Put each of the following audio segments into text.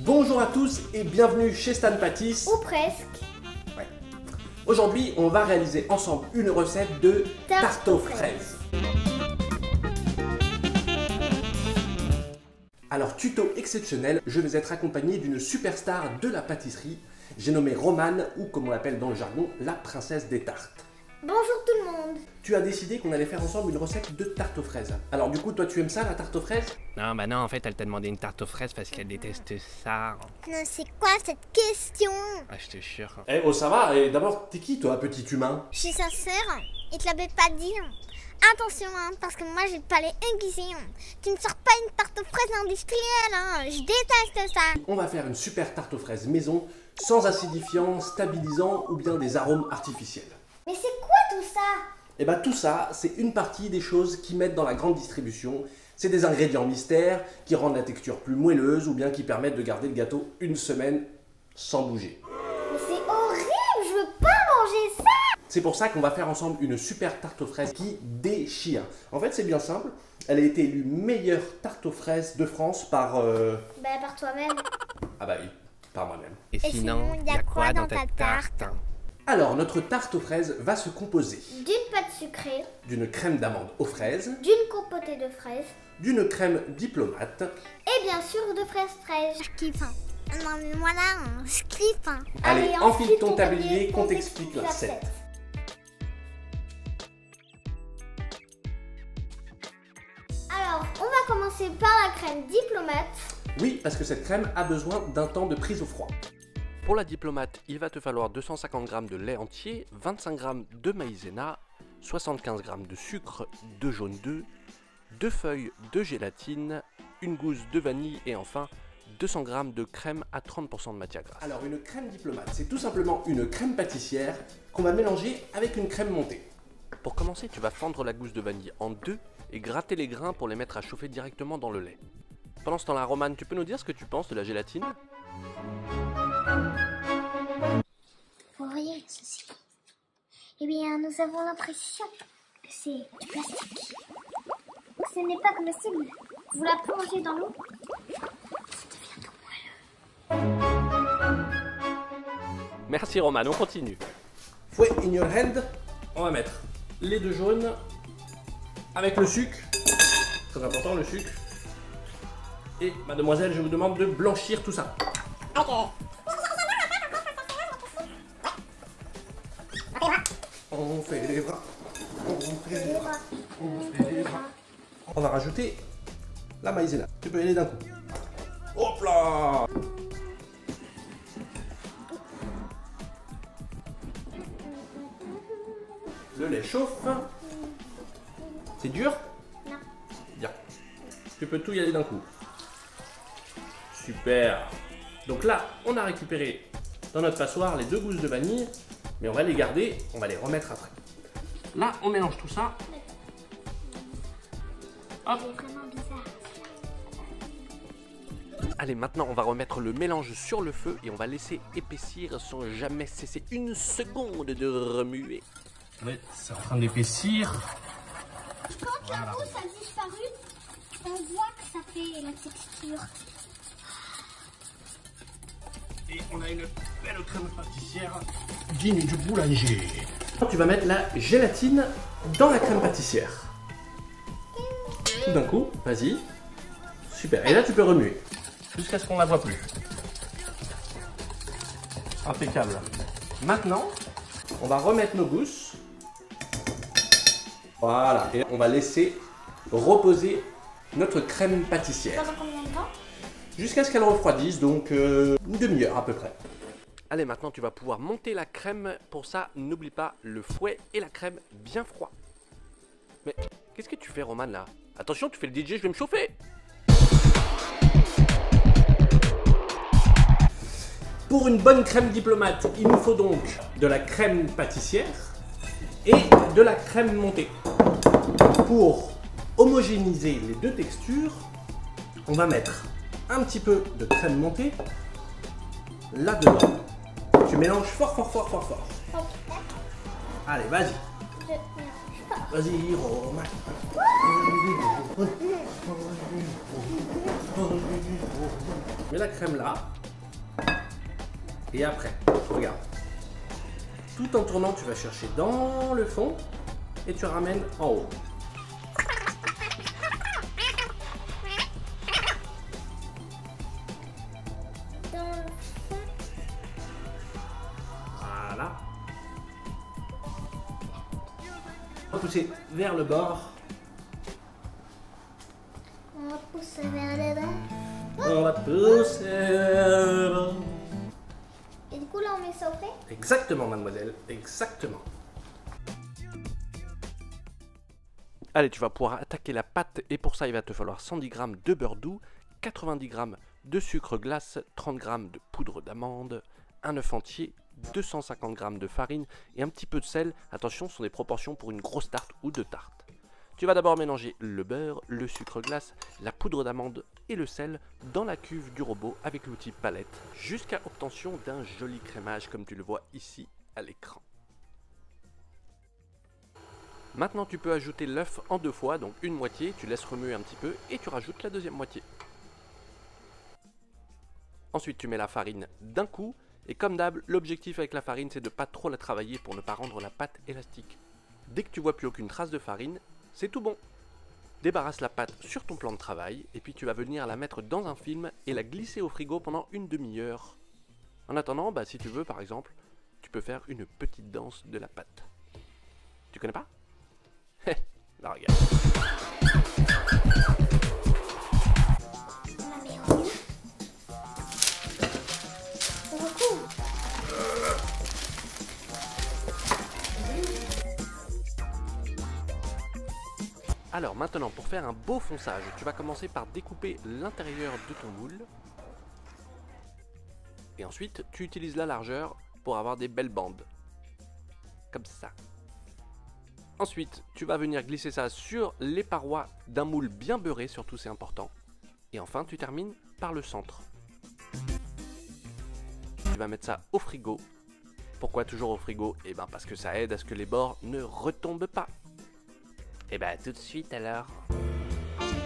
Bonjour à tous et bienvenue chez Stan Pâtisse. Ou presque. Ouais. Aujourd'hui, on va réaliser ensemble une recette de tarte aux fraises. Alors, tuto exceptionnel, je vais être accompagné d'une superstar de la pâtisserie. J'ai nommé Romane, ou comme on l'appelle dans le jargon, la princesse des tartes. Bonjour tout le monde. Tu as décidé qu'on allait faire ensemble une recette de tarte aux fraises. Alors du coup, toi tu aimes ça, la tarte aux fraises? Non, bah non, en fait, elle t'a demandé une tarte aux fraises parce qu'elle déteste ça. Non, c'est quoi cette question? Ah, je te jure. Eh oh, ça va. Et d'abord, t'es qui toi, petit humain? Je suis sa sœur et te l'avais pas dit. Attention, parce que moi j'ai pas les aiguisés. Tu ne sors pas une tarte aux fraises industrielle, je déteste ça. On va faire une super tarte aux fraises maison, sans acidifiant, stabilisant ou bien des arômes artificiels. Mais c'est quoi tout ça? Et bien tout ça, c'est une partie des choses qu'ils mettent dans la grande distribution. C'est des ingrédients mystères qui rendent la texture plus moelleuse ou bien qui permettent de garder le gâteau une semaine sans bouger. Mais c'est horrible, je veux pas manger ça. C'est pour ça qu'on va faire ensemble une super tarte aux fraises qui déchire. En fait, c'est bien simple. Elle a été élue meilleure tarte aux fraises de France par... Bah par toi-même. Ah bah oui, par moi-même. Et sinon, y a quoi dans ta tarte? Alors, notre tarte aux fraises va se composer D'une pâte sucrée, d'une crème d'amande aux fraises, d'une compotée de fraises d'une crème diplomate, et bien sûr de fraises fraîches. Je kiffe. Non mais voilà, je kiffe. Allez, enfile ton tablier qu'on t'explique la recette. Alors, on va commencer par la crème diplomate. Oui, parce que cette crème a besoin d'un temps de prise au froid. pour la diplomate, il va te falloir 250 g de lait entier, 25 g de maïzena, 75 g de sucre, 2 jaunes d'œufs, 2 feuilles de gélatine, une gousse de vanille et enfin 200 g de crème à 30% de matière grasse. Alors, une crème diplomate, c'est tout simplement une crème pâtissière qu'on va mélanger avec une crème montée. Pour commencer, tu vas fendre la gousse de vanille en deux et gratter les grains pour les mettre à chauffer directement dans le lait. Pendant ce temps-là, Romane, tu peux nous dire ce que tu penses de la gélatine? Vous voyez ceci? Eh bien, nous avons l'impression que c'est du plastique. Ce n'est pas comestible. Vous la plongez dans l'eau, ça devient tout moelleux. Merci Romane, on continue. Fouet in your hand, on va mettre les deux jaunes avec le sucre. Très important, le sucre. Et mademoiselle, je vous demande de blanchir tout ça. Ok. On fait les bras, on fait les bras, on fait les bras. On va rajouter la maïzena. Tu peux y aller d'un coup. Hop là! Le lait chauffe. C'est dur? Non. Bien. Tu peux tout y aller d'un coup. Super. Donc là, on a récupéré dans notre passoire les deux gousses de vanille, mais on va les garder, on va les remettre après. Là, on mélange tout ça. Hop. C'est vraiment bizarre. Allez, maintenant on va remettre le mélange sur le feu et on va laisser épaissir sans jamais cesser une seconde de remuer. Oui, c'est en train d'épaissir. Quand la mousse a disparu, on voit que ça fait la texture. Et on a une belle crème pâtissière digne du boulanger. Tu vas mettre la gélatine dans la crème pâtissière. Tout d'un coup, vas-y. Super. Et là, tu peux remuer jusqu'à ce qu'on la voit plus. Impeccable. Maintenant, on va remettre nos gousses. Voilà. Et on va laisser reposer notre crème pâtissière. Pendant combien de temps? Jusqu'à ce qu'elle refroidisse, donc une demi-heure à peu près. Allez, maintenant tu vas pouvoir monter la crème. Pour ça, n'oublie pas le fouet et la crème bien froid. Mais qu'est-ce que tu fais, Romane, là? Attention, tu fais le DJ, je vais me chauffer. Pour une bonne crème diplomate, il nous faut donc de la crème pâtissière et de la crème montée. Pour homogénéiser les deux textures, on va mettre un petit peu de crème montée là-dedans. Tu mélanges fort, fort, fort, fort, fort. Allez, vas-y. Vas-y, Romain. Mets la crème là. Et après, regarde. Tout en tournant, tu vas chercher dans le fond et tu ramènes en haut. Voilà. On va pousser vers le bord. On va pousser vers le bas. On va pousser vers le bord. Et du coup, là, on met ça au frais? Exactement, mademoiselle. Exactement. Allez, tu vas pouvoir attaquer la pâte et pour ça, il va te falloir 110 g de beurre doux, 90 g de sucre glace, 30 g de poudre d'amande, un œuf entier, 250 g de farine et un petit peu de sel. Attention, ce sont des proportions pour une grosse tarte ou deux tartes. Tu vas d'abord mélanger le beurre, le sucre glace, la poudre d'amande et le sel dans la cuve du robot avec l'outil palette jusqu'à obtention d'un joli crémage comme tu le vois ici à l'écran. Maintenant tu peux ajouter l'œuf en deux fois, donc une moitié, tu laisses remuer un petit peu et tu rajoutes la deuxième moitié. Ensuite tu mets la farine d'un coup et comme d'hab, l'objectif avec la farine c'est de ne pas trop la travailler pour ne pas rendre la pâte élastique. Dès que tu vois plus aucune trace de farine, c'est tout bon. Débarrasse la pâte sur ton plan de travail et puis tu vas venir la mettre dans un film et la glisser au frigo pendant une demi-heure. En attendant, si tu veux par exemple, tu peux faire une petite danse de la pâte. Tu connais pas? Là regarde. On la met au milieu. On recouvre. Alors maintenant, pour faire un beau fonçage, tu vas commencer par découper l'intérieur de ton moule. Et ensuite, tu utilises la largeur pour avoir des belles bandes. Comme ça. Ensuite, tu vas venir glisser ça sur les parois d'un moule bien beurré, surtout c'est important. Et enfin, tu termines par le centre. Tu vas mettre ça au frigo. Pourquoi toujours au frigo? Eh bien parce que ça aide à ce que les bords ne retombent pas. Et bah tout de suite alors.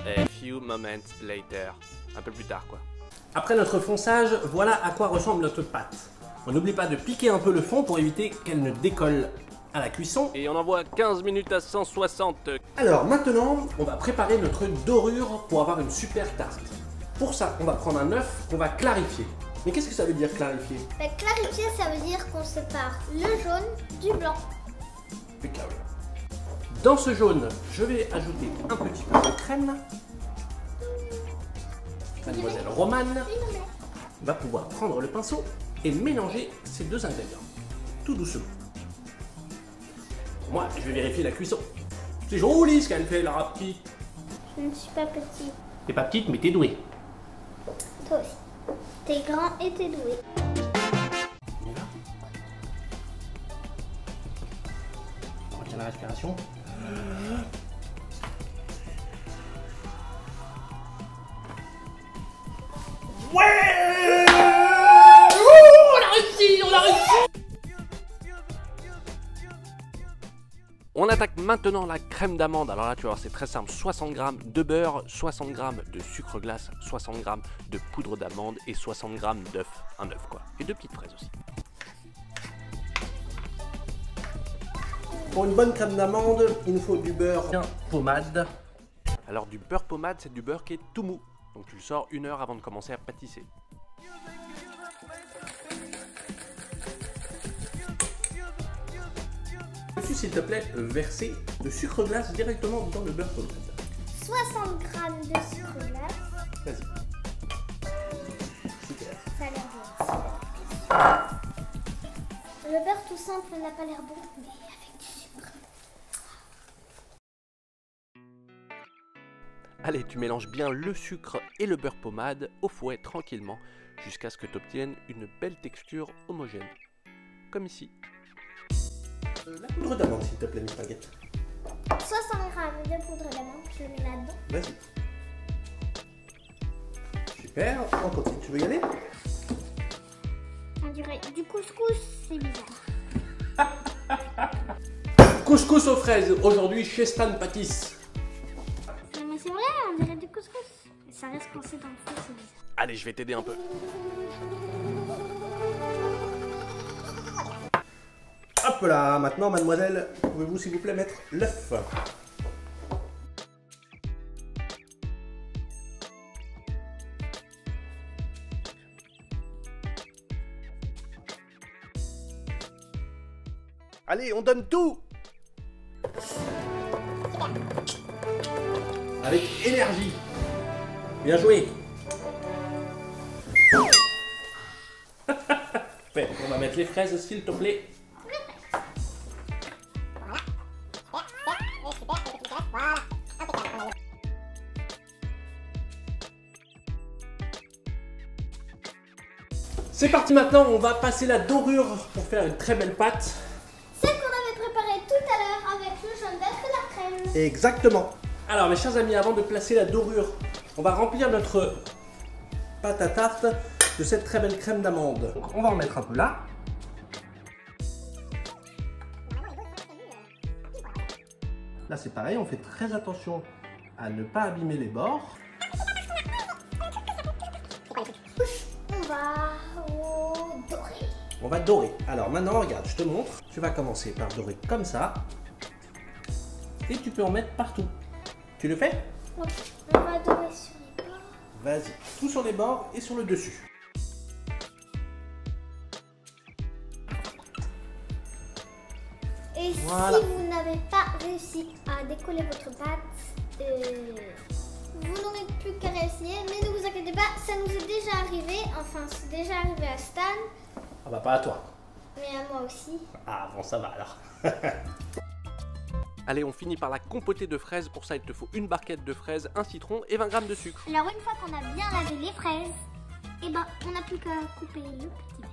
A few moments later. Un peu plus tard quoi. Après notre fonçage, voilà à quoi ressemble notre pâte. On n'oublie pas de piquer un peu le fond pour éviter qu'elle ne décolle à la cuisson. Et on envoie 15 minutes à 160. Alors maintenant, on va préparer notre dorure pour avoir une super tarte. Pour ça, on va prendre un œuf qu'on va clarifier. Mais qu'est-ce que ça veut dire clarifier? Clarifier, ça veut dire qu'on sépare le jaune du blanc. Impeccable. Dans ce jaune, je vais ajouter un petit peu de crème. Mademoiselle Romane va pouvoir prendre le pinceau et mélanger ces deux ingrédients. Tout doucement. Moi, je vais vérifier la cuisson. C'est joli ce qu'elle fait, la petite. Je ne suis pas petite. T'es pas petite, mais t'es douée. Toi aussi. T'es grand et t'es doué. On y va. On retient la respiration. Ouais! On a réussi! On a réussi! On attaque maintenant la crème d'amande. Alors là, tu vas voir, c'est très simple. 60 g de beurre, 60 g de sucre glace, 60 g de poudre d'amande et 60 g d'œuf. Un œuf quoi. Et 2 petites fraises aussi. Pour une bonne crème d'amande, il nous faut du beurre bien pommade. Alors du beurre pommade, c'est du beurre qui est tout mou. Donc tu le sors 1 heure avant de commencer à pâtisser. Peux-tu s'il te plaît verser de sucre glace directement dans le beurre pommade? 60 g de sucre glace. Vas-y. Super. Ça a l'air bon. Le beurre tout simple n'a pas l'air bon, mais avec du sucre. Allez, tu mélanges bien le sucre et le beurre pommade au fouet tranquillement jusqu'à ce que tu obtiennes une belle texture homogène. Comme ici. La poudre d'amande s'il te plaît, mes baguettes. 60 g de poudre d'amande, je le mets là-dedans. Vas-y. Super, on continue. Tu veux y aller? On dirait du couscous, c'est bizarre. couscous aux fraises aujourd'hui chez Stan Pâtisse. Mais c'est vrai, on dirait du couscous. Mais ça reste coincé dans le fond, c'est bizarre. Allez, je vais t'aider un peu. Hop là, maintenant mademoiselle, pouvez-vous s'il vous plaît mettre l'œuf? Allez, on donne tout. Avec énergie. Bien joué. Fait, on va mettre les fraises s'il te plaît. C'est parti maintenant, on va passer la dorure pour faire une très belle pâte. Celle qu'on avait préparée tout à l'heure avec le jaune d'œuf et la crème. Exactement. Alors mes chers amis, avant de placer la dorure, on va remplir notre pâte à tarte de cette très belle crème d'amande. Donc on va en mettre un peu là. Là c'est pareil, on fait très attention à ne pas abîmer les bords. On va dorer. On va dorer. Alors maintenant, regarde, je te montre. Tu vas commencer par dorer comme ça. Et tu peux en mettre partout. Tu le fais? Ok, on va dorer sur les bords. Vas-y, tout sur les bords et sur le dessus. Et Voilà. si vous n'avez pas réussi à décoller votre pâte, vous n'aurez plus qu'à réessayer. Mais ne vous inquiétez pas, ça nous est déjà arrivé. Enfin, c'est déjà arrivé à Stan, Ah bah pas à toi. mais à moi aussi. Ah bon, ça va alors. Allez, on finit par la compotée de fraises. Pour ça, il te faut une barquette de fraises, un citron et 20 g de sucre. Alors une fois qu'on a bien lavé les fraises, et ben on n'a plus qu'à couper le petit verre.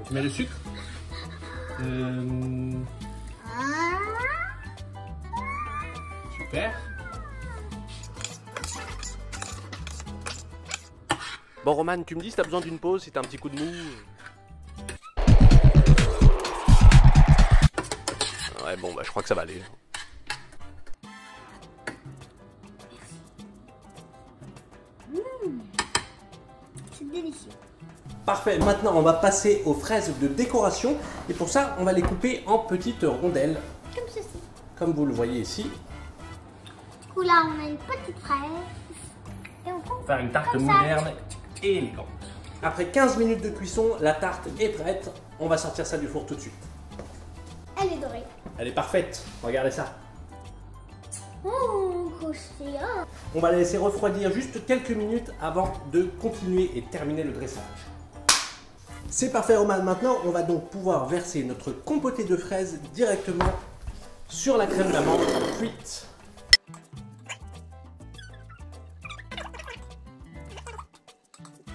Tu mets le sucre. Super. Bon, Roman, tu me dis si t'as besoin d'une pause, si t'as un petit coup de mou. Ouais, bon, bah, je crois que ça va aller. C'est délicieux. Parfait, maintenant on va passer aux fraises de décoration. Et pour ça, on va les couper en petites rondelles. Comme ceci. Comme vous le voyez ici. Du coup là on a une petite fraise. Et on coupe Faire une tarte comme ça. moderne et élégante. Après 15 minutes de cuisson, la tarte est prête. On va sortir ça du four tout de suite. Elle est dorée. Elle est parfaite, regardez ça. Oh, croustillant. On va la laisser refroidir juste quelques minutes avant de continuer et terminer le dressage. C'est parfait Roman, maintenant on va donc pouvoir verser notre compotée de fraises directement sur la crème d'amande cuite.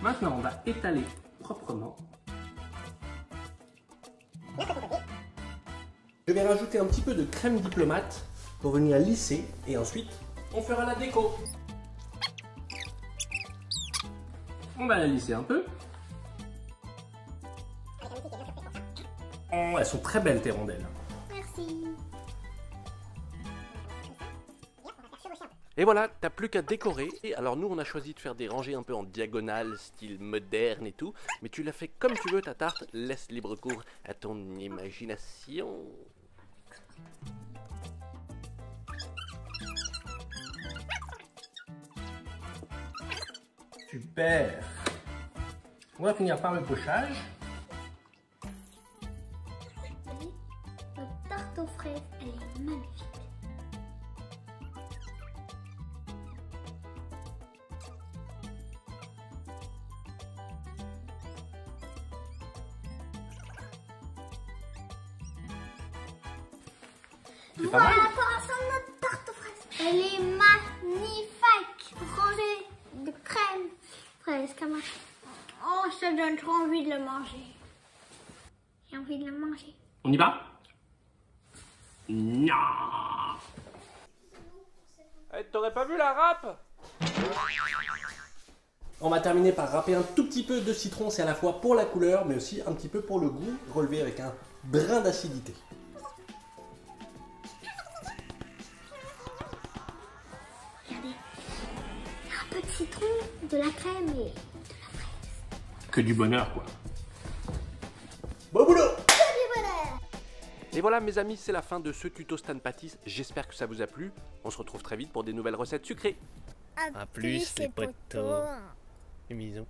Maintenant on va étaler proprement. Je vais rajouter un petit peu de crème diplomate pour venir lisser et ensuite on fera la déco. On va la lisser un peu. Oh, elles sont très belles tes rondelles. Merci. Et voilà, t'as plus qu'à décorer. Et alors nous, on a choisi de faire des rangées un peu en diagonale, style moderne et tout. Mais tu l'as fait comme tu veux ta tarte, laisse libre cours à ton imagination. Super. On va finir par le pochage. Notre tarte aux fraises, elle est magnifique. C'est pas Voilà mal. pour l'instant notre tarte aux fraises. Elle est magnifique. Rangée de crème fraise comme un... Oh, ça donne trop envie de le manger. J'ai envie de le manger. On y va? Non. T'aurais pas vu la râpe? On va terminer par râper un tout petit peu de citron, c'est à la fois pour la couleur, mais aussi un petit peu pour le goût, relevé avec un brin d'acidité. Regardez, un peu de citron, de la crème et de la fraise. Que du bonheur, quoi. Bon boulot! Et voilà mes amis, c'est la fin de ce tuto Stan Patties. J'espère que ça vous a plu. On se retrouve très vite pour des nouvelles recettes sucrées. À plus les potos. Bisous.